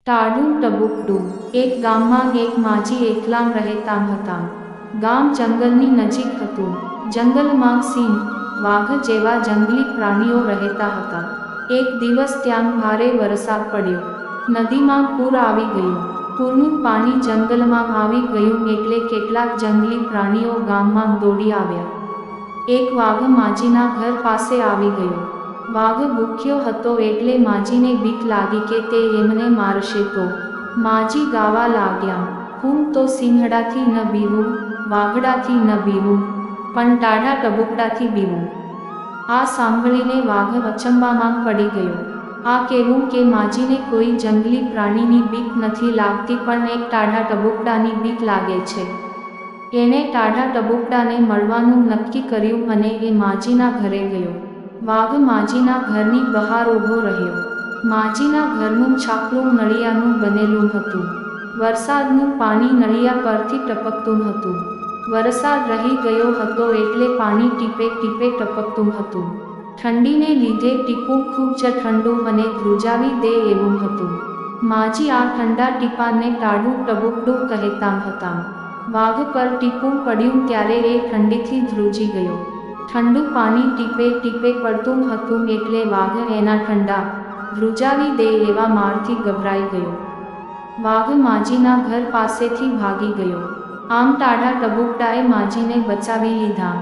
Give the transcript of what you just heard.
ટાઢું ટબુકડું એક ગામમાં એક માજી એકલા રહેતા હતા. ગામ જંગલની નજીક હતું. જંગલમાં સિંહ, વાઘ જેવા જંગલી પ્રાણીઓ રહેતા હતા. એક દિવસ ત્યાં ભારે વરસાદ પડ્યો. નદીમાં પૂર આવી ગયું. પૂરનું પાણી જંગલમાં આવી ગયું એટલે કેટલાક જંગલી પ્રાણીઓ ગામમાં દોડી આવ્યા. એક વાઘ માજીના ઘર પાસે આવી ગયો. વાઘ ભૂખ્યો હતો એટલે માજીને બીક લાગી કે તે એમને મારશે તો. માજી ગાવા લાગ્યા, હું તો સિંહડાથી ન બીવું, વાઘડાથી ન બીવું, પણ ટાઢા ટબુકડાથી બીવું. આ સાંભળીને વાઘ અચંબામાં પડી ગયો. આ કહેવું કે માજીને કોઈ જંગલી પ્રાણીની બીક નથી લાગતી પણ એક ટાઢા ટબુકડાની બીક લાગે છે. એણે ટાઢા ટબુકડાને મળવાનું નક્કી કર્યું અને એ માજીના ઘરે ગયો. વાઘ માજીના ઘરની બહાર ઊભો રહ્યો. માજીના ઘરનું છાપરું નળિયાનું બનેલું હતું. વરસાદનું પાણી નળિયા પરથી ટપકતું હતું. વરસાદ રહી ગયો હતો એટલે પાણી ટીપે ટીપે ટપકતું હતું. ઠંડીને લીધે ટીપું ખૂબ જ ઠંડુ અને ધ્રુજાવી દે એવું હતું. માજી આ ઠંડા ટીપાને ટાઢું ટબુકડું કહેતા હતા. વાઘ પર ટીપું પડ્યું ત્યારે એ ઠંડીથી ધ્રુજી ગયો. ઠંડુ પાણી ટીપે ટીપે પડતું હતું એટલે વાઘ એના ઠંડા, ધ્રુજાવી દે એવા મારથી ગભરાઈ ગયો. વાઘ માજીના ઘર પાસેથી ભાગી ગયો. આમ ટાઢા ટબુકડાએ માજીને બચાવી લીધા.